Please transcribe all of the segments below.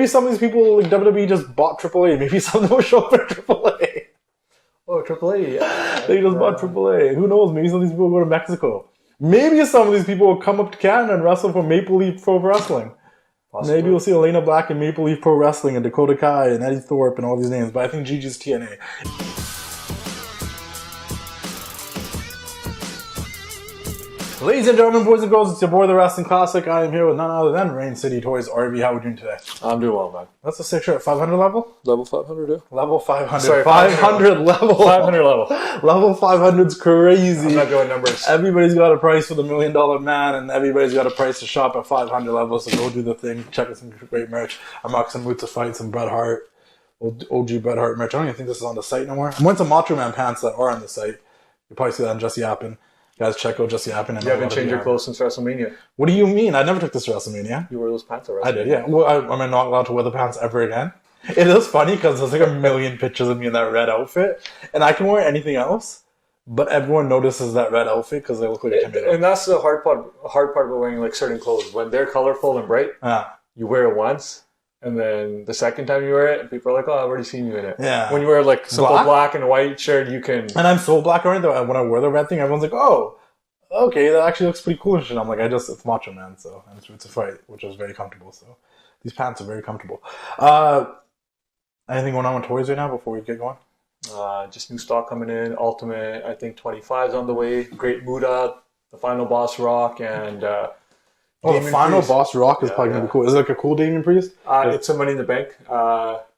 Maybe some of these people, like WWE, just bought AAA. Maybe some of them will show up for AAA. Oh, AAA, yeah. They just bought AAA. Who knows? Maybe some of these people will go to Mexico. Maybe some of these people will come up to Canada and wrestle for Maple Leaf Pro Wrestling. Possibly. Maybe we'll see Elena Black in Maple Leaf Pro Wrestling and Dakota Kai and Eddie Thorpe and all these names. But I think Gigi's TNA. Ladies and gentlemen, boys and girls, it's your boy, The Wrestling Classic. I am here with none other than Rain City Toys. Arvy, how are we doing today? I'm doing well, man. That's a 6 at 500 level? Level 500, yeah. Level 500. Sorry, 500 level. 500 level. Level 500's crazy. I'm not doing numbers. Everybody's got a price for the $1 Million Man, and everybody's got a price to shop at 500 levels, so go do the thing. Check out some great merch. I'm rocking some Boots of Fight, some Bret Hart, OG Bret Hart merch. I don't even think this is on the site no more. I'm wearing some Macho Man pants that are on the site. You'll probably see that on Just Yappin'. Guys, check out Just Yappin'. You haven't changed your clothes since WrestleMania. What do you mean? I never took this to WrestleMania. You wore those pants at WrestleMania. I did, yeah. Well, am I not allowed to wear the pants ever again? It is funny because there's like a million pictures of me in that red outfit, and I can wear anything else, but everyone notices that red outfit because they look like a tomato. And that's the hard part about wearing like certain clothes. When they're colorful and bright, you wear it once, and then the second time you wear it, people are like, "Oh, I've already seen you in it." Yeah. When you wear like simple black and white shirt, you can. And I'm so black already that when I wear the red thing, everyone's like, "Oh, okay, that actually looks pretty cool." And shit. I'm like, it's Macho Man, so and it's a fight, which is very comfortable. So these pants are very comfortable. Anything going on with toys right now before we get going? Just new stock coming in. Ultimate, I think 25's on the way. Great Muda, the Final Boss Rock, and the Final Boss Rock is probably gonna be cool. Is it like a cool Damien Priest? It's a Money in the Bank.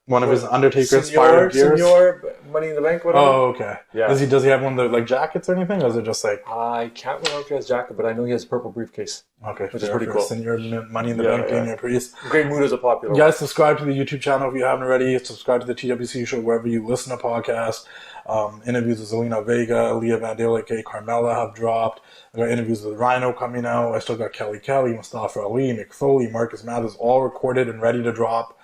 One of his Undertaker-inspired gears? Senior, Money in the Bank, whatever. Oh, okay. Yeah. Does he have one of the like jackets or anything, or is it just like... I can't remember if he has a jacket, but I know he has a purple briefcase. Okay. Which is pretty cool. Senior Money in the Bank, Damien Priest. Great Mood is a popular one. Guys, subscribe to the YouTube channel if you haven't already. Subscribe to the TWC Show wherever you listen to podcasts. Interviews with Zelina Vega, Leah Vandela, K. Carmella have dropped. I got interviews with Rhino coming out. I still got Kelly, Mustafa Ali, Mick Foley, Marcus Mathers, all recorded and ready to drop.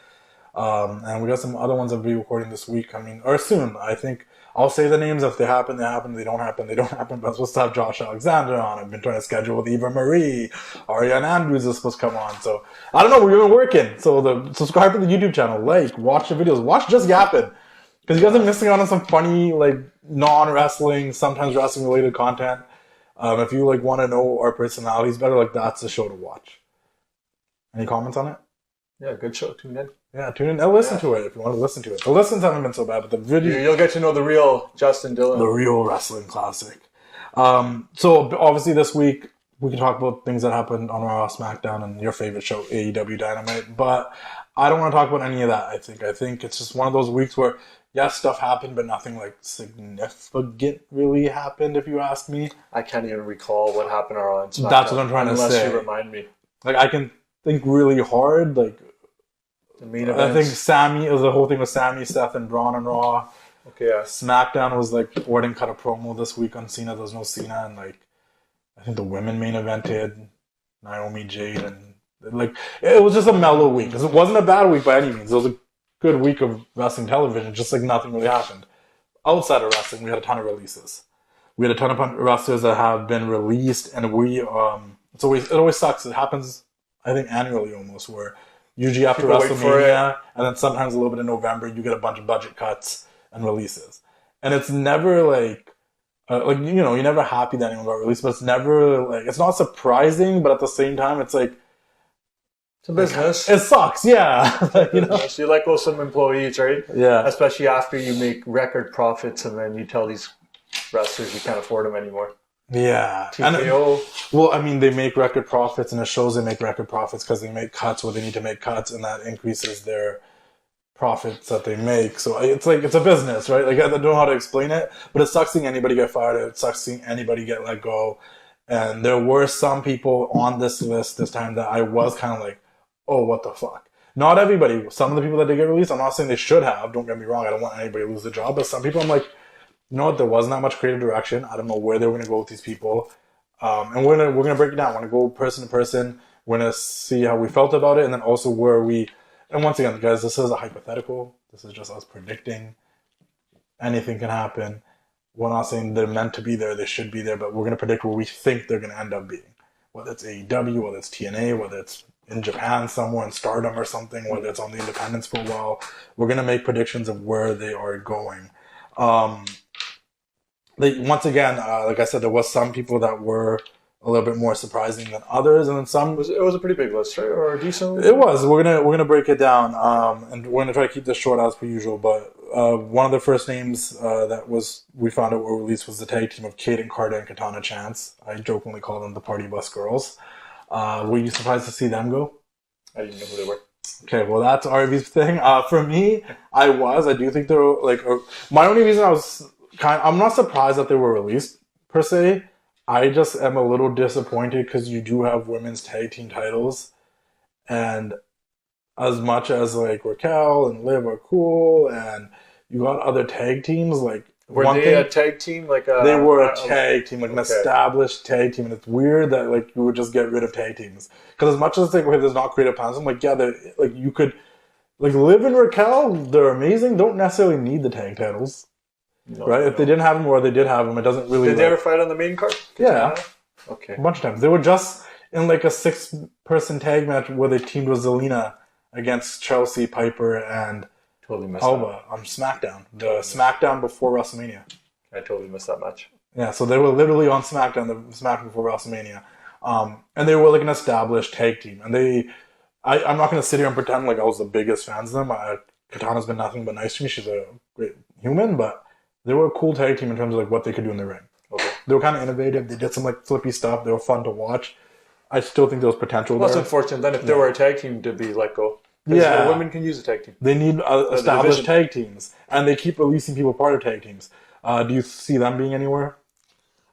And we got some other ones that will be recording this week coming, or soon. I think I'll say the names. If they happen, they happen. If they don't happen, they don't happen. But I'm supposed to have Josh Alexander on. I've been trying to schedule with Eva Marie. Ariane Andrews is supposed to come on. So I don't know. We've been working. So subscribe to the YouTube channel. Watch the videos. Watch Just Yappin'. Because you guys are missing out on some funny, non-wrestling, sometimes wrestling-related content. If you, want to know our personalities better, that's the show to watch. Any comments on it? Yeah, good show. Tune in. Yeah, tune in and listen to it if you want to listen to it. The listens haven't been so bad, but the video... You'll get to know the real Justin Dillon. The real wrestling classic. So, obviously this week, we can talk about things that happened on Raw, SmackDown, and your favorite show, AEW Dynamite. But I don't want to talk about any of that, I think. I think it's just one of those weeks where, yes, stuff happened, but nothing, significant really happened, if you ask me. I can't even recall what happened on Raw and SmackDown. That's what I'm trying to say. Unless you remind me. I can think really hard, the main events. I think it was the whole thing with Sammy, Seth, and Braun and Raw. Okay, yeah. SmackDown was Orton cut a promo this week on Cena. There was no Cena, and I think the women main evented Naomi, Jade, and it was just a mellow week. It wasn't a bad week by any means. It was a good week of wrestling television. Just nothing really happened. Outside of wrestling, we had a ton of releases. We had a ton of wrestlers that have been released, and it always sucks. It happens, I think, annually almost, where usually after WrestleMania, and then sometimes a little bit in November, you get a bunch of budget cuts and releases. And it's never you're never happy that anyone got released, but it's never it's not surprising, but at the same time, it's it's a business. It sucks, yeah. You let go some employees, right? Yeah. Especially after you make record profits and then you tell these wrestlers you can't afford them anymore. Yeah. TKO. They make record profits, and it shows they make record profits because they make cuts where they need to make cuts, and that increases their profits that they make. So it's a business, right? I don't know how to explain it, but it sucks seeing anybody get fired. It sucks seeing anybody get let go. And there were some people on this list this time that I was kind of oh, what the fuck? Not everybody. Some of the people that did get released, I'm not saying they should have. Don't get me wrong. I don't want anybody to lose their job. But some people, I'm you know what? There wasn't that much creative direction. I don't know where they were going to go with these people. And we're gonna break it down. We're going to go person to person. We're going to see how we felt about it. And then also where we... And once again, guys, this is a hypothetical. This is just us predicting. Anything can happen. We're not saying they're meant to be there. They should be there. But we're going to predict where we think they're going to end up being. Whether it's AEW, whether it's TNA, whether it's in Japan somewhere in Stardom or something, whether it's on the independents for a while. We're going to make predictions of where they are going. Once again, like I said, there was some people that were a little bit more surprising than others, and then some. It was a pretty big list, right? Or a decent. It was. We're gonna break it down, and we're gonna try to keep this short as per usual. But one of the first names we found out were released was the tag team of Katana and Carter and Katana Chance. I jokingly call them the Party Bus Girls. Were you surprised to see them go? I didn't know who they were. Okay, well that's Arvy's thing. For me, I do think they're like. My only reason I'm not surprised that they were released per se. I just am a little disappointed because you do have women's tag team titles, and as much as like Raquel and Liv are cool, and you got other tag teams like. Were they a tag team? They were a tag team, like an established tag team, and it's weird that like you would just get rid of tag teams because as much as like there's not creative plans, I'm like like you could like Liv and Raquel, they're amazing. Don't necessarily need the tag titles. No, right? No. If they didn't have them or they did have them, it doesn't really... Did they ever fight on the main card? Yeah. Okay. A bunch of times. They were just in like a 6-person tag match where they teamed with Zelina against Chelsea, Piper, and Alba on SmackDown. The SmackDown before WrestleMania. I totally missed that match. Yeah, so they were literally on SmackDown, the SmackDown before WrestleMania. And they were like an established tag team. And I'm not going to sit here and pretend like I was the biggest fans of them. Katana's been nothing but nice to me. She's a great human, but... They were a cool tag team in terms of like what they could do in the ring. Okay. They were kind of innovative. They did some like flippy stuff. They were fun to watch. I still think there was potential. That's unfortunate. Then if they were a tag team to be let go, yeah, women can use a tag team. They need established tag teams, and they keep releasing people part of tag teams. Do you see them being anywhere?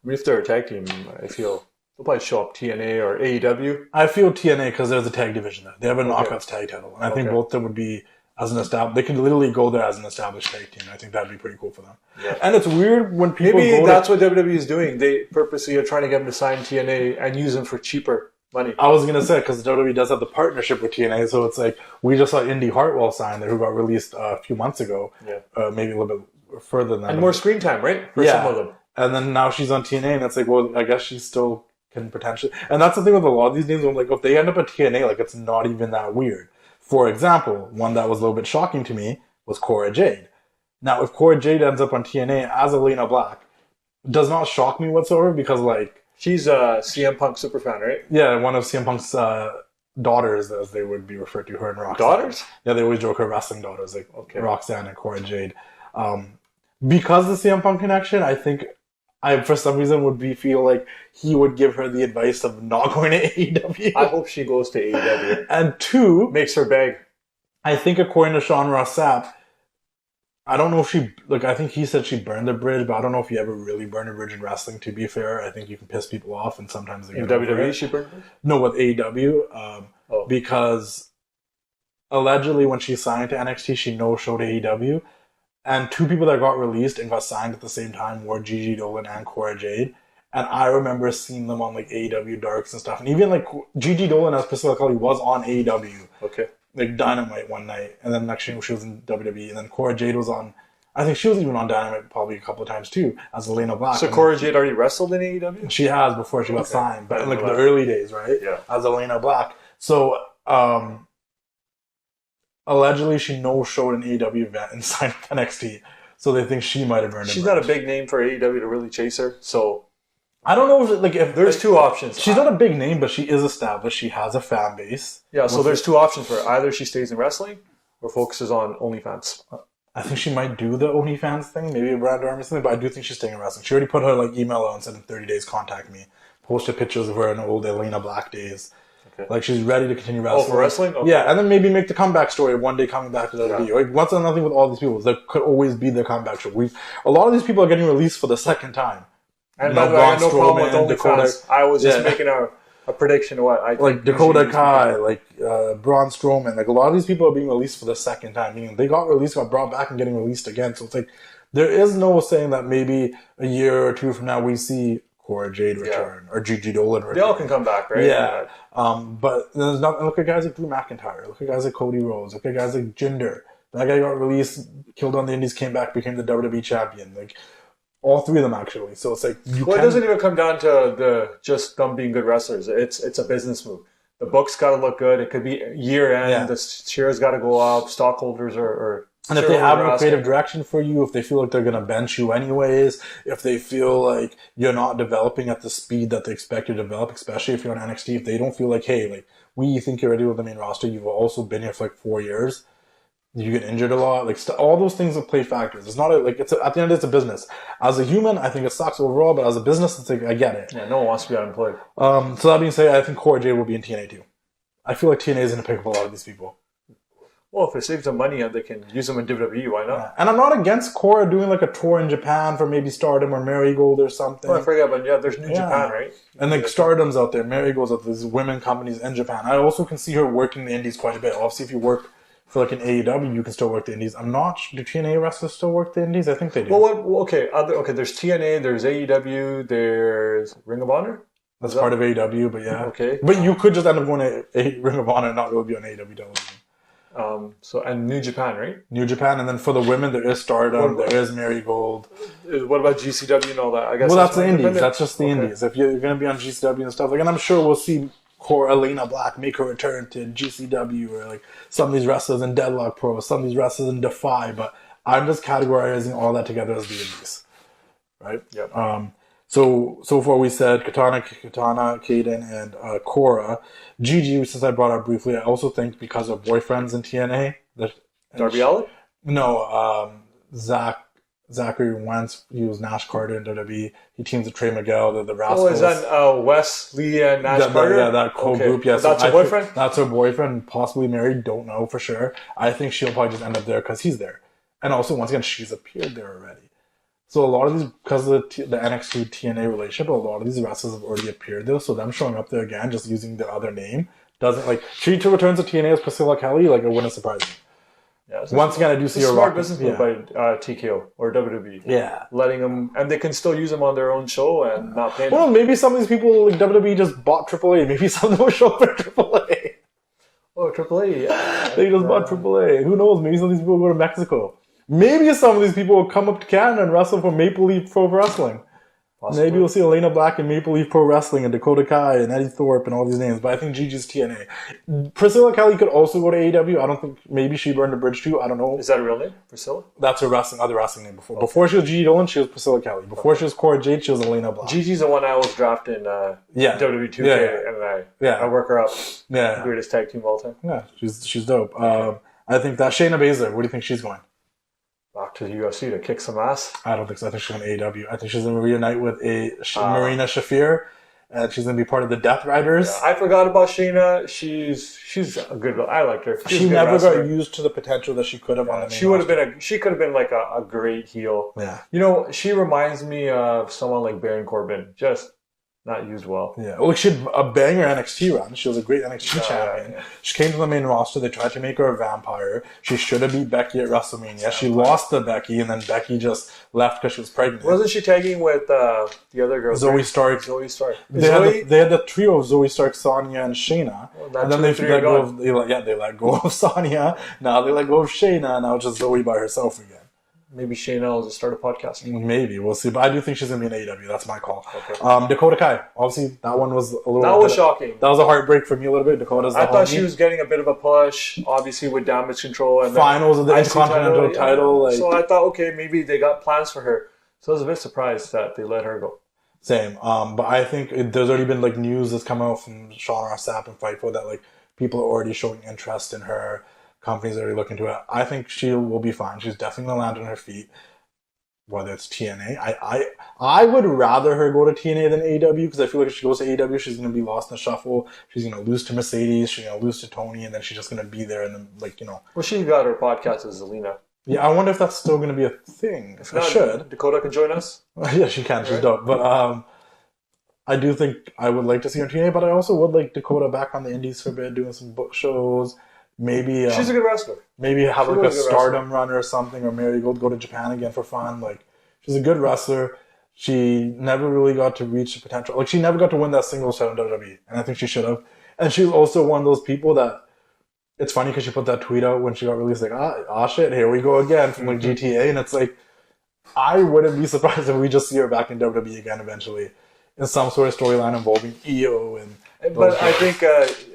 I mean, if they're a tag team, I feel they'll probably show up TNA or AEW. I feel TNA because there's a tag division there. They have a knockouts tag title, and I think both of them would be. As an they could literally go there as an established tag team. I think that'd be pretty cool for them. Yeah. And it's weird when people that's what WWE is doing. They purposely are trying to get them to sign TNA and use them for cheaper money. I was gonna say because WWE does have the partnership with TNA, so it's like we just saw Indy Hartwell sign there, who got released a few months ago. Yeah, maybe a little bit further than that. And more screen time, right? For some of them. And then now she's on TNA, and it's like, well, I guess she still can potentially. And that's the thing with a lot of these names. I'm like, if they end up at TNA, like it's not even that weird. For example, one that was a little bit shocking to me was Kora Jade. Now, if Kora Jade ends up on TNA as Elena Black, it does not shock me whatsoever because, like... She's a CM Punk superfan, right? Yeah, one of CM Punk's daughters, as they would be referred to, her and Roxanne. Daughters? Yeah, they always joke her wrestling daughters, like Roxanne and Kora Jade. Because of the CM Punk connection, I think... I, for some reason, feel like he would give her the advice of not going to AEW. I hope she goes to AEW. And 2... Makes her beg. I think according to Sean Ross Sapp, I don't know if she... Like, I think he said she burned the bridge, but I don't know if you ever really burn a bridge in wrestling, to be fair. I think you can piss people off, and sometimes they get in WWE, she burned the bridge? No, with AEW. Because allegedly when she signed to NXT, she no-showed AEW. And 2 people that got released and got signed at the same time were Gigi Dolin and Kora Jade. And I remember seeing them on like AEW Darks and stuff. And even like Gigi Dolin, as Priscilla Kelly, was on AEW. Okay. Like Dynamite one night. And then next year she was in WWE. And then Kora Jade was on, I think she was even on Dynamite probably a couple of times too, as Elena Black. So Kora Jade already wrestled in AEW? She has before she got signed. But in like the early days, right? Yeah. As Elena Black. So, allegedly, she no-showed an AEW event and signed with NXT, so they think she might have burned it. She's not a big name for AEW to really chase her, so... I don't know if there's 2 options. She's not a big name, but she is established. She has a fan base. Yeah, so there's 2 options for her. Either she stays in wrestling, or focuses on OnlyFans. I think she might do the OnlyFans thing, maybe a brand or something, but I do think she's staying in wrestling. She already put her like email out and said in 30 days, contact me. Posted pictures of her in old Elena Black days. Okay. Like she's ready to continue wrestling. Oh, for wrestling? Okay. Yeah, and then maybe make the comeback story of one day coming back to WWE. Like, what's another thing with all these people? There could always be their comeback show. A lot of these people are getting released for the second time. And by the way, I have no problem with OnlyFans. I was just making a prediction of what I think. Like Dakota Kai, like Braun Strowman. Like a lot of these people are being released for the second time. Meaning they got released, got brought back, and getting released again. So it's like there is no saying that maybe a year or 2 from now we see Kora Jade return or Gigi Dolin return. They all can come back, right? Yeah. But there's not. Look at guys like Drew McIntyre. Look at guys like Cody Rhodes. Look at guys like Jinder. That guy got released, killed on the Indies, came back, became the WWE champion. Like all 3 of them actually. So it's like it doesn't even come down to just them being good wrestlers. It's a business move. the books got to look good. It could be year end. Yeah. The shares got to go up. Stockholders or and if they have a creative direction for you, if they feel like they're going to bench you anyways, if they feel like you're not developing at the speed that they expect you to develop, especially if you're on NXT, if they don't feel like, hey, like, we think you're ready with the main roster, you've also been here for like 4 years, you get injured a lot, like all those things will play factors. It's not at the end it's a business. As a human, I think it sucks overall, but as a business, it's like, I get it. Yeah, no one wants to be unemployed. So that being said, I think Kora Jade will be in TNA too. I feel like TNA is going to pick up a lot of these people. Well, if it saves them money and they can use them in WWE, why not? Yeah. And I'm not against Kora doing like a tour in Japan for maybe Stardom or Marigold or something. Well, I forget, but there's New Japan, right? And like Stardom's out there, Marigold's out there, there's women companies in Japan. I also can see her working the indies quite a bit. Obviously, if you work for like an AEW, you can still work the indies. I'm not sure, do TNA wrestlers still work the indies? I think they do. Well, okay, there's TNA, there's AEW, there's Ring of Honor? That's part of AEW, but yeah. Okay. But you could just end up going to Ring of Honor and not really be on AEW television. And New Japan, right? New Japan, and then for the women, there is Stardom, there is Marigold. What about GCW and all that? I guess. Well, that's the indies. That's just the indies. If you're going to be on GCW and stuff, like, and I'm sure we'll see Elena Black make her return to GCW, or like some of these wrestlers in Deadlock Pro, some of these wrestlers in Defy. But I'm just categorizing all that together as the indies, right? Yep. So far we said Katana, Kaden, and Kora. Gigi, since I brought up briefly, I also think because of boyfriends in TNA. Darby Allin? No, Zachary Wentz, he was Nash Carter in WWE. He teams with Trey Miguel, the Rascals. Oh, is that Wesley and Nash Carter? Yeah, that co-group, yes. That's her boyfriend? That's her boyfriend, possibly married, don't know for sure. I think she'll probably just end up there because he's there. And also, once again, she's appeared there already. So a lot of these, because of the NXT TNA relationship, a lot of these wrestlers have already appeared there. So them showing up there again, just using their other name, doesn't like. She returns to TNA as Priscilla Kelly, like it wouldn't surprise me. Yeah, once again, I do see a smart business move by TKO or WWE. Yeah, letting them, and they can still use them on their own show and not pay them. Well, maybe some of these people like WWE just bought AAA. Maybe some of them will show up for AAA. Oh, AAA! Yeah. They just bought AAA. Who knows? Maybe some of these people will go to Mexico. Maybe some of these people will come up to Canada and wrestle for Maple Leaf Pro Wrestling. Possibly. Maybe we'll see Elena Black and Maple Leaf Pro Wrestling and Dakota Kai and Eddie Thorpe and all these names. But I think Gigi's TNA. Priscilla Kelly could also go to AEW. I don't think, maybe she burned a bridge too. I don't know. Is that a real name? Priscilla? That's her other wrestling name before. Okay. Before she was Gigi Dolin, she was Priscilla Kelly. Before she was Kora Jade, she was Elena Black. Gigi's the one I was drafted in WWE 2K, and I work her up. Yeah. Greatest tag team of all time. Yeah, she's dope. I think that Shayna Baszler, where do you think she's going? Back to the UFC to kick some ass? I don't think so. I think she's going to AEW. I think she's going to reunite with Marina Shafir, and she's going to be part of the Death Riders. Yeah, I forgot about Shayna. She's a good. I liked her. She never got used to the potential that she could have on the main She could have been like a great heel. Yeah. You know, she reminds me of someone like Baron Corbin. Just not used well. Yeah. Well, she had a banger NXT run. She was a great NXT champion. Yeah. She came to the main roster. They tried to make her a vampire. She should have beat Becky at WrestleMania. She lost to Becky, and then Becky just left because she was pregnant. Wasn't she tagging with the other girl? Zoe Stark. They had the trio of Zoe Stark, Sonya, and Shayna. Well, and then they let go of they let go of Sonya. Now they let go of Shayna. Now it's just Zoe by herself again. Maybe Shayna will just start a podcast. Maybe. We'll see. But I do think she's going to be in AEW. That's my call. Okay. Dakota Kai. Obviously, that one was a little... That was shocking. That was a heartbreak for me a little bit. Dakota's the I thought she was getting a bit of a push, obviously with Damage Control. And finals of the Intercontinental title. So I thought, okay, maybe they got plans for her. So I was a bit surprised that they let her go. Same. But I think there's already been like news that's come out from Sean Ross Sapp and Fightful that like people are already showing interest in her. Companies are already looking to it. I think she will be fine. She's definitely going to land on her feet. Whether it's TNA, I would rather her go to TNA than AEW because I feel like if she goes to AEW, she's going to be lost in the shuffle. She's going to lose to Mercedes. She's going to lose to Tony, and then she's just going to be there and then Well, she got her podcast as Zelina. Yeah, I wonder if that's still going to be a thing. If it should. Dakota can join us. Yeah, she can. She's dope. But I do think I would like to see her in TNA, but I also would like Dakota back on the Indies for a bit, doing some book shows. Maybe she's a good wrestler. Maybe have like a Stardom run or something, or Marigold go to Japan again for fun. Like she's a good wrestler. She never really got to reach the potential. Like she never got to win that singles title in WWE, and I think she should have. And she's also one of those people that it's funny because she put that tweet out when she got released, like shit, here we go again from like GTA, and it's like I wouldn't be surprised if we just see her back in WWE again eventually in some sort of storyline involving EO and But I think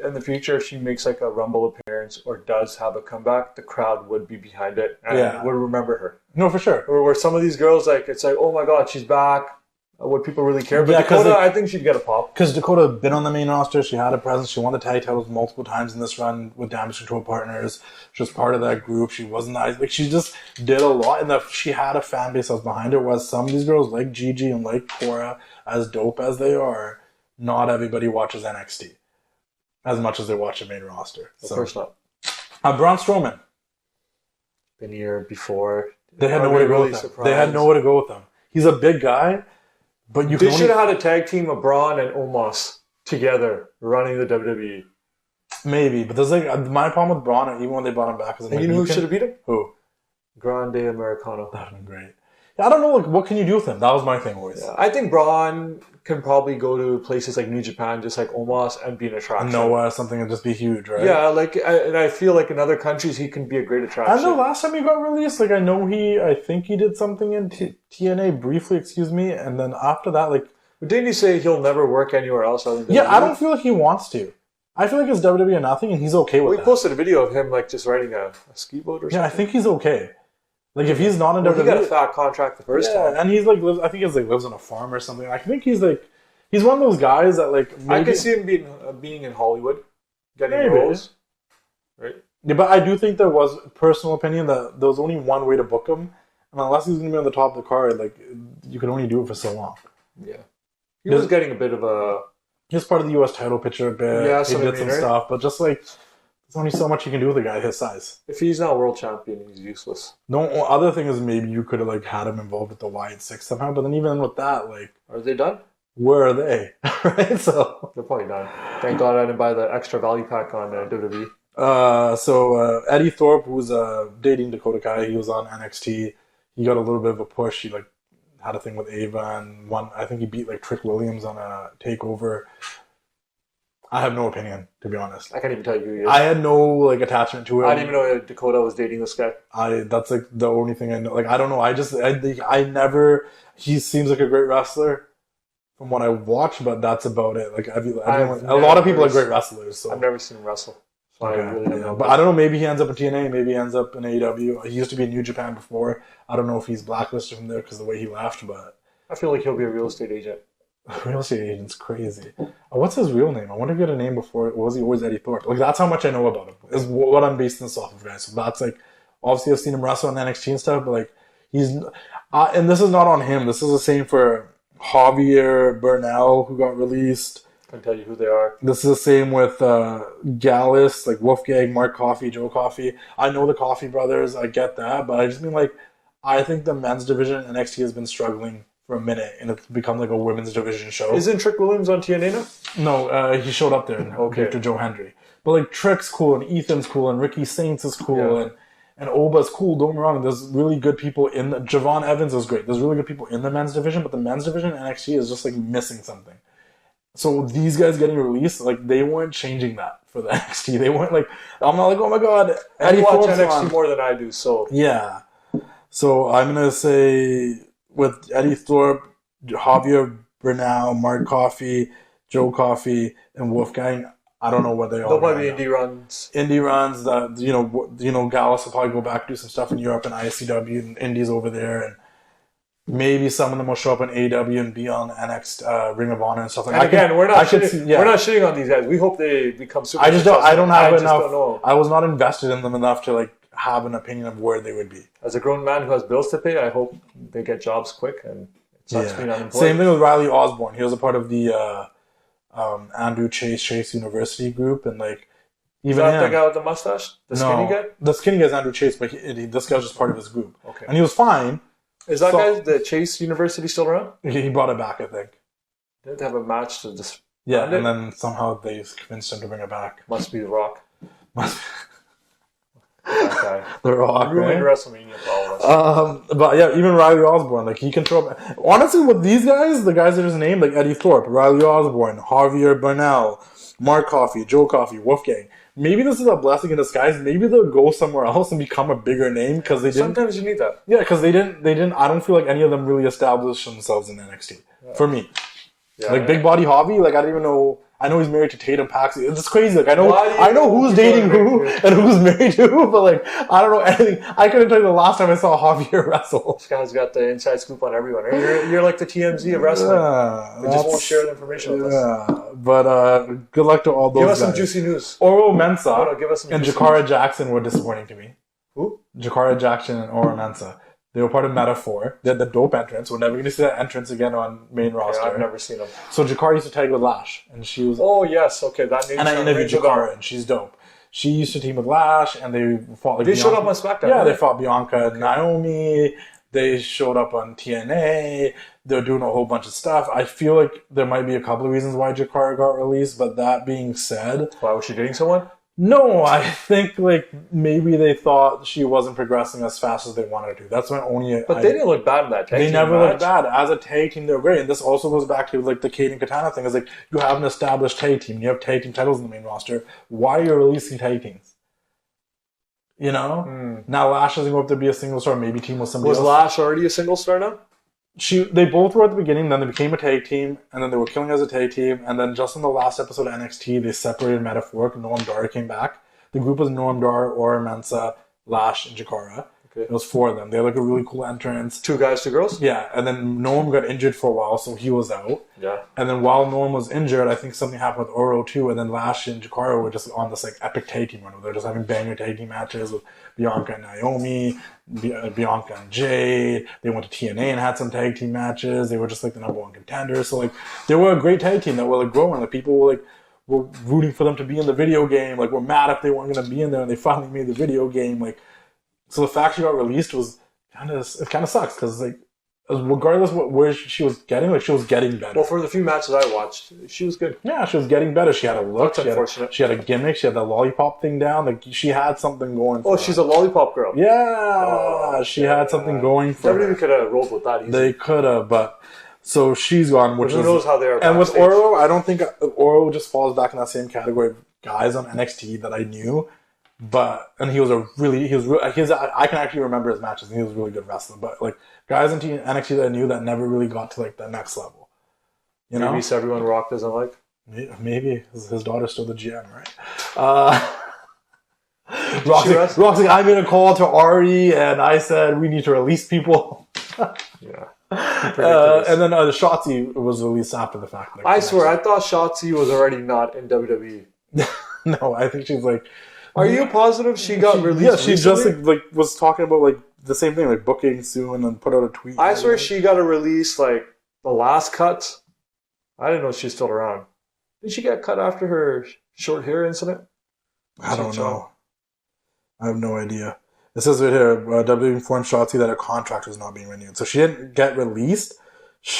in the future, if she makes like a Rumble appearance or does have a comeback, the crowd would be behind it and would remember her. No, for sure. Or where some of these girls, like, it's like, oh my God, she's back. Would people really care? But Dakota, I think she'd get a pop. Because Dakota had been on the main roster. She had a presence. She won the tag titles multiple times in this run with Damage Control Partners. She was part of that group. She wasn't nice. Like, she just did a lot. And she had a fan base that was behind her. Whereas some of these girls, like Gigi and like Kora, as dope as they are, not everybody watches NXT as much as they watch the main roster. Of course not. Braun Strowman. Been here before. They had nowhere to go with him. They had nowhere to go with him. He's a big guy. But they should have had a tag team of Braun and Omos together running the WWE. Maybe, but there's like my problem with Braun, even when they brought him back, is you know who should have beat him? Who? Grande Americano. That'd been great. I don't know, like, what can you do with him? That was my thing always. Yeah, I think Braun can probably go to places like New Japan, just like Omos, and be an attraction. Noah, something and just be huge, right? Yeah, and I feel like in other countries he can be a great attraction. I know last time he got released, like, I think he did something in TNA briefly, and then after that, like... But didn't he say he'll never work anywhere else other than WWE? Yeah, I don't feel like he wants to. I feel like it's WWE or nothing, and he's okay with that. We posted a video of him, like, just riding a ski boat or something. Yeah, I think he's okay. Like, if he's not in WWE... He got a fat contract the first time. And he's, like, I think he's, like, lives on a farm or something. I think he's, like... He's one of those guys that, like... Maybe, I could see him being in Hollywood, getting roles. Right? Yeah, but I do think there was personal opinion that there was only one way to book him. And unless he's going to be on the top of the card, like, you could only do it for so long. Yeah. He was getting a bit of a... He was part of the U.S. title picture a bit. Yeah, he did some stuff. But just, like... There's only so much you can do with a guy his size. If he's not world champion, he's useless. No, other thing is maybe you could have like had him involved with the Wyatt Six somehow, but then even with that, like, are they done? Where are they? Right, so they're probably done. Thank God I didn't buy the extra value pack on WWE. So Eddie Thorpe, who's dating Dakota Kai, he was on NXT. He got a little bit of a push. He like had a thing with Ava and I think he beat like Trick Williams on a takeover. I have no opinion, to be honest. I can't even tell you who he is. I had no like attachment to it. I didn't even know Dakota was dating this guy. That's like the only thing I know. Like I don't know. I never. He seems like a great wrestler from what I watch, but that's about it. Like a lot of people are great wrestlers. So I've never seen him wrestle. So okay. I really don't know. But I don't know. Maybe he ends up in TNA. Maybe he ends up in AEW. He used to be in New Japan before. I don't know if he's blacklisted from there because of the way he left. But I feel like he'll be a real estate agent. Real estate agent's crazy. What's his real name? I wonder if he had a name before. Or was he always Eddie Thorpe? Like that's how much I know about him. Is what I'm basing this off of, guys. So that's like obviously I've seen him wrestle on NXT and stuff, but like he's and this is not on him. This is the same for Javier Bernal who got released. I can tell you who they are. This is the same with Gallus, like Wolfgang, Mark Coffey, Joe Coffey. I know the Coffey brothers. I get that, but I just mean like I think the men's division in NXT has been struggling for a minute, and it's become like a women's division show. Isn't Trick Williams on TNA now? No, he showed up there after Joe Hendry. But like Trick's cool, and Ethan's cool, and Ricky Saints is cool, and Oba's cool. Don't get me wrong. There's really good people in the... Javon Evans is great. There's really good people in the men's division, but the men's division in NXT is just like missing something. So these guys getting released, like they weren't changing that for the NXT. They weren't like... I'm not like, oh my god, Eddie watch NXT more than I do, so... Yeah. So I'm going to say... with Eddie Thorpe, Javier Bernal, Mark Coffey, Joe Coffey, and Wolfgang, I don't know what they are. They'll probably be indie runs. Indie runs. That Gallus will probably go back do some stuff in Europe and ICW and Indies over there, and maybe some of them will show up in AEW and be on NXT Ring of Honor and stuff like that. Again, we're not shitting on these guys. We hope they become super. I don't have enough. I was not invested in them enough to like have an opinion of where they would be. As a grown man who has bills to pay, I hope they get jobs quick and it sucks being unemployed. Same thing with Riley Osborne. He was a part of the Andrew Chase University group, and like even is that the guy with the mustache, skinny guy? The skinny guy is Andrew Chase, but this guy was just part of his group. Okay, and he was fine. Is that guy the Chase University still around? He brought it back, I think. Didn't they have a match to just and then somehow they convinced him to bring it back. Must be The Rock. The Rock, ruined WrestleMania for all of us. But yeah, even Riley Osborne, like he can throw up. Honestly, with these guys, the guys that just named, like Eddie Thorpe, Riley Osborne, Javier Bernal, Mark Coffey, Joe Coffey, Wolfgang. Maybe this is a blessing in disguise. Maybe they'll go somewhere else and become a bigger name because they didn't. Sometimes you need that. Yeah, because they didn't. I don't feel like any of them really established themselves in NXT. For me, like Big Body Javi, like I didn't even know. I know he's married to Tatum Paxi. It's just crazy. Like, I know who's dating who and who's married to who, but like, I don't know anything. I couldn't tell you the last time I saw Javier wrestle. This guy's got the inside scoop on everyone. You're like the TMZ of wrestling. They just won't share the information with us. But good luck to all those guys. Give us some juicy news. Oro Mensah give us some and Jakara Jackson were disappointing to me. Who? Jakara Jackson and Oro Mensah. They were part of Metaphor. They had the dope entrance. We're never going to see that entrance again on main roster. I've never seen them. So Jakara used to tag with Lash, and she was. Oh yes, okay, that name. And I interviewed Jakara, and she's dope. She used to team with Lash, and they fought. Like, they showed up on SmackDown. Yeah, they fought Bianca and Naomi. They showed up on TNA. They're doing a whole bunch of stuff. I feel like there might be a couple of reasons why Jakara got released, but that being said, why was she dating someone? No, I think like maybe they thought she wasn't progressing as fast as they wanted to. That's my only. But they didn't look bad in that tag team. They never looked bad as a tag team. They're great, and this also goes back to like the Kate and Katana thing. Is like you have an established tag team. You have tag team titles in the main roster. Why are you releasing tag teams? You know, now Lash doesn't go up to be a single star. Maybe team with somebody else. Was Lash already a single star now? They both were at the beginning, then they became a tag team, and then they were killing as a tag team, and then just in the last episode of NXT, they separated Metaphoric. Noam Dar came back. The group was Noam Dar, Oro Mensah, Lash, and Jakara. Okay. It was 4 of them. They had like a really cool entrance. 2 guys, 2 girls? Yeah, and then Noam got injured for a while, so he was out. Yeah. And then while Noam was injured, I think something happened with Oro too, and then Lash and Jakara were just on this like epic tag team run where they're just having banger tag team matches with Bianca and Naomi, Bianca and Jade. They went to TNA and had some tag team matches. They were just like the #1 contenders. So like they were a great tag team that were like growing. Like people were rooting for them to be in the video game. Like we're mad if they weren't going to be in there, and they finally made the video game. Like so the fact she got released was kind of sucks because like regardless where she was getting, like she was getting better. Well, for the few matches I watched, she was good. Yeah, she was getting better. She had a look. That's unfortunate. She had a gimmick. She had the lollipop thing down. Like she had something going. Oh, she's a lollipop girl. Yeah, she had something going for. WWE could have rolled with that easily. They could have, but so she's gone. Which who knows how they are. And with Oro, I don't think Oro just falls back in that same category of guys on NXT that I knew. And he was I can actually remember his matches, and he was a really good wrestler. But like guys in NXT that I knew that never really got to like the next level. You know, maybe everyone Rock doesn't like. Maybe his daughter's still the GM, right? Roxy, I made a call to Arvy, and I said we need to release people. Yeah. And then Shotzi was released after the fact. Like, I swear, I thought Shotzi was already not in WWE. No, I think she's like. Are you positive she got released? Yeah, she just like was talking about like the same thing, like booking soon, and put out a tweet. I swear she got a release like the last cut. I didn't know she's still around. Did she get cut after her short hair incident? I don't know. I have no idea. It says right here, WWE informed Shotzi that her contract was not being renewed. So she didn't get released.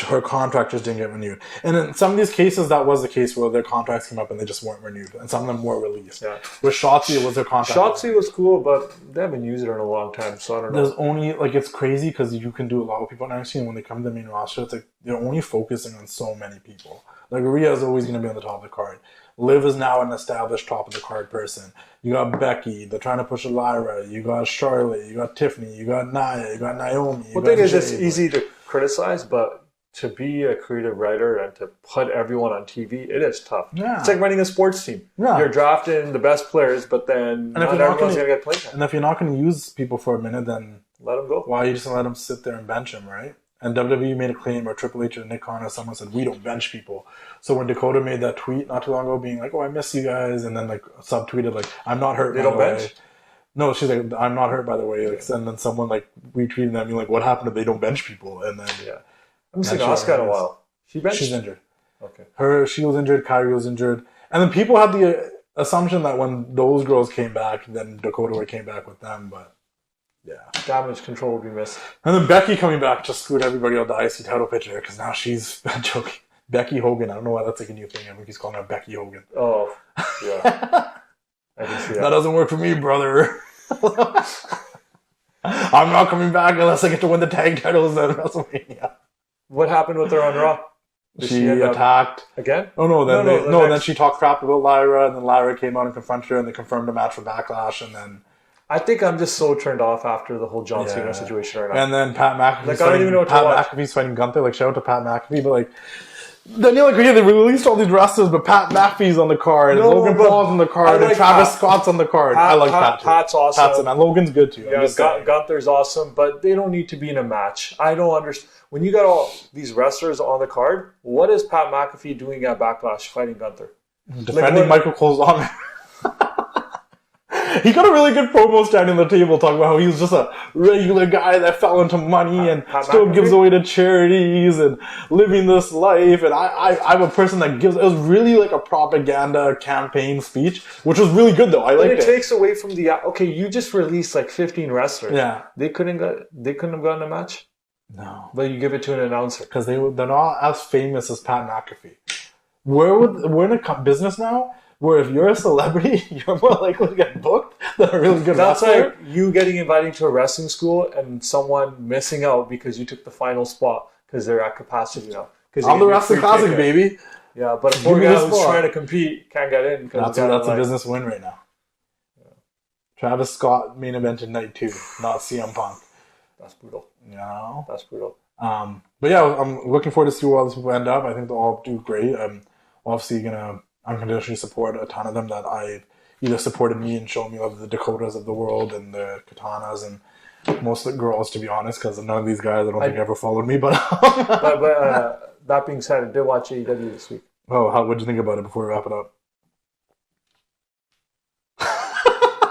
Her contract just didn't get renewed. And in some of these cases, that was the case where their contracts came up and they just weren't renewed. And some of them were released. Yeah. With Shotzi, it was their contract. Shotzi was cool, but they haven't used her in a long time, so I don't know. There's only, like, it's crazy because you can do a lot of people on NXT, and when they come to the main roster, it's like they're only focusing on so many people. Like, Rhea is always going to be on the top of the card. Liv is now an established top of the card person. You got Becky, they're trying to push Lyra. You got Charlotte, you got Tiffany, you got Nia, you got Naomi. The thing is, it's easy to criticize, but to be a creative writer and to put everyone on TV, it is tough. Yeah. It's like running a sports team. Yeah. You're drafting the best players, but then not everyone's going to get played. And if you're not going to use people for a minute, then let them go. Why are you just going to let them sit there and bench them, right? And WWE made a claim, or Triple H or Nick Khan or someone said, we don't bench people. So when Dakota made that tweet not too long ago being like, oh, I miss you guys, and then like subtweeted like, I'm not hurt. They don't bench? No, she's like, I'm not hurt, by the way. Like, and then someone like retweeted that being like, what happened if they don't bench people? And then I haven't seen Asuka in a while. She's injured. Okay. She was injured, Kairi was injured. And then people had the assumption that when those girls came back, then Dakota would came back with them, but yeah. Damage control would be missed. And then Becky coming back just screwed everybody out the IC title picture because now she's joking. Becky Hogan. I don't know why that's like a new thing. I think he's calling her Becky Hogan. Oh, yeah. I can see that. That doesn't work for me, brother. I'm not coming back unless I get to win the tag titles at WrestleMania. What happened with her on Raw? She attacked. Again? Oh, no. Then she talked crap about Lyra, and then Lyra came out and confronted her, and they confirmed a match for Backlash, and then... I think I'm just so turned off after the whole John Cena situation right now. And then Pat McAfee's McAfee's fighting Gunther. Like, shout out to Pat McAfee, but like... then you're like, okay, they released all these wrestlers, but Pat McAfee's on the card, and Logan Paul's on the card, and Travis Scott's on the card. I like Pat too. Pat's awesome. And Logan's good too. Yeah, Gunther's awesome, but they don't need to be in a match. I don't understand. When you got all these wrestlers on the card, what is Pat McAfee doing at Backlash fighting Gunther? Defending Michael Cole's honor. He got a really good promo standing on the table talking about how he was just a regular guy that fell into money and still gives away to charities and living this life. And I'm a person that gives... It was really like a propaganda campaign speech, which was really good though. I liked it. It takes away from the... Okay, you just released like 15 wrestlers. Yeah. They couldn't have gotten a match? No. But you give it to an announcer. Because they're not as famous as Pat McAfee. We're in a business now where if you're a celebrity, you're more likely to get booked than a really good wrestler. That's like you getting invited to a wrestling school and someone missing out because you took the final spot because they're at capacity now. I'm the Wrestling Classic, baby. Yeah, but a poor guy who's trying to compete can't get in. That's a business win right now. Yeah. Travis Scott main evented night 2, not CM Punk. That's brutal. No. That's brutal. But yeah, I'm looking forward to see where all these people end up. I think they'll all do great. I'm obviously going to unconditionally support a ton of them that I've either supported me and shown me love, the Dakotas of the world and the Katanas and most of the girls, to be honest, because none of these guys I don't think ever followed me. But that being said, I did watch AEW this week. Oh, what did you think about it before we wrap it up?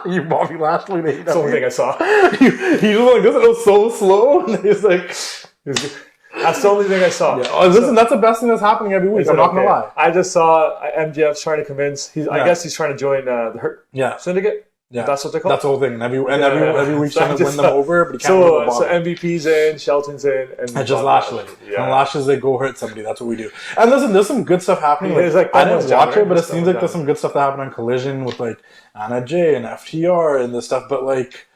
You Bobby Lashley, that's the only thing I saw. He just like this. It was so slow, and he's like, that's the only thing I saw. Yeah. Listen, that's the best thing that's happening every week. I'm not gonna lie. I just saw MJF's trying to convince. I guess he's trying to join the Hurt Syndicate. Yeah, that's what they call. That's the whole thing. And every week trying to win them over, but he can't win them. So MVP's in, Shelton's in, and just Lashley. Yeah. And Lashley's they go hurt somebody. That's what we do. And listen, there's some good stuff happening. Like, I didn't watch it, but it seems like there's some good stuff that happened on Collision with like Anna Jay and FTR and this stuff. But like,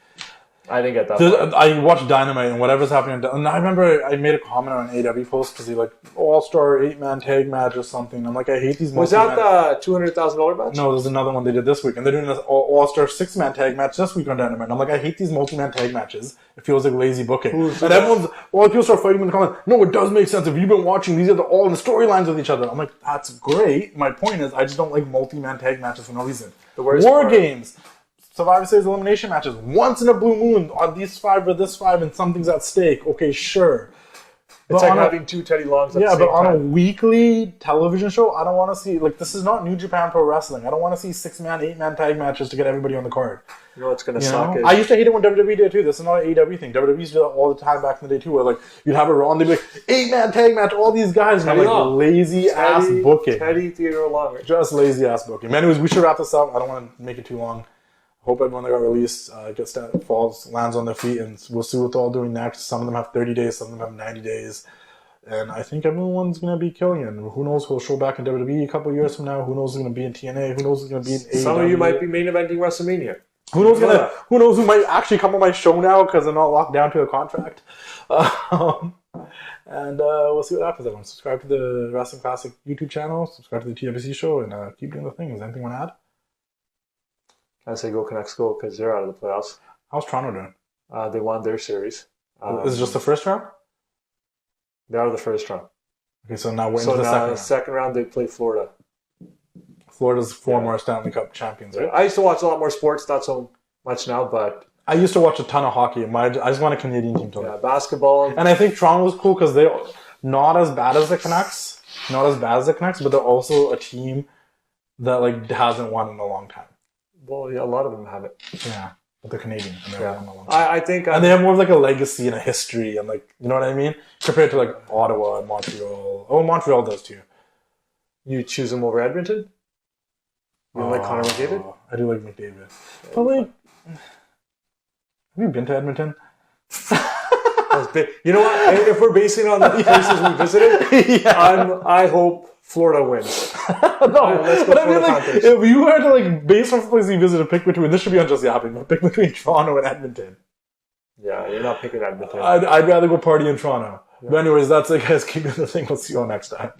I didn't get that. I watched Dynamite and whatever's happening. And I remember I made a comment on an AW post because he like All-Star 8-man tag match or something. I'm like, I hate these. Was that the $200,000 match? No, there's another one they did this week, and they're doing this All-Star 6-man tag match this week on Dynamite. And I'm like, I hate these multi-man tag matches. It feels like lazy booking. And everyone's people start fighting in the comments. No, it does make sense if you've been watching. These are all in the storylines with each other. I'm like, that's great. My point is, I just don't like multi-man tag matches for no reason. War games. Survivor Series elimination matches once in a blue moon on these 5 or this 5 and something's at stake. Okay, sure. It's like having 2 Teddy Longs at the same but on time. a weekly television show, I don't want to see, like, this is not New Japan Pro Wrestling. I don't want to see 6-man, 8-man tag matches to get everybody on the card. You know what's going to suck? I used to hate it when WWE did it too. This is not an AEW thing. WWE used to do that all the time back in the day too, where like you'd have a Raw and they'd be like, 8-man tag match, all these guys, and I'm like, lazy ass booking. Teddy Theodore Longer. Just lazy ass booking. Man, anyways, we should wrap this up. I don't want to make it too long. Hope everyone that got released lands on their feet, and we'll see what they're all doing next. Some of them have 30 days, some of them have 90 days. And I think everyone's going to be killing it. And who knows who'll show back in WWE a couple of years from now? Who knows who's going to be in TNA? Who knows who's going to be in AEW? Some of you might be main eventing WrestleMania. Who knows who might actually come on my show now because they're not locked down to a contract. And we'll see what happens, everyone. Subscribe to the Wrestling Classic YouTube channel. Subscribe to the TWC Show. And keep doing the thing. Is there anything you want to add? I say go Canucks go because they're out of the playoffs. How's Toronto doing? They won their series. Is it just the first round? They're out of the first round. Okay, so now we're into the second round. Second round, they play Florida. Florida's former Stanley Cup champions, right? I used to watch a lot more sports, not so much now, but... I used to watch a ton of hockey. I just want a Canadian team to win. Yeah, basketball. And I think Toronto was cool because they're not as bad as the Canucks. But they're also a team that like hasn't won in a long time. Well, yeah, a lot of them haven't. Yeah, but they're Canadian. And I think... And they have more of like a legacy and a history and like, you know what I mean? Compared to like Ottawa and Montreal. Oh, Montreal does too. You choose them over Edmonton? You don't like Connor McDavid? I do like McDavid. But like... Have you been to Edmonton? You know what? If we're basing it on the places we visited, I hope Florida wins. No, but I mean, like, if you were to like base off the places you visited, pick between, this should be on Just Yapping, but pick between Toronto and Edmonton. Yeah, you're not picking Edmonton. I'd rather go party in Toronto. Yeah. But anyways, that's it, guys. Keep doing the thing. We'll see you all next time.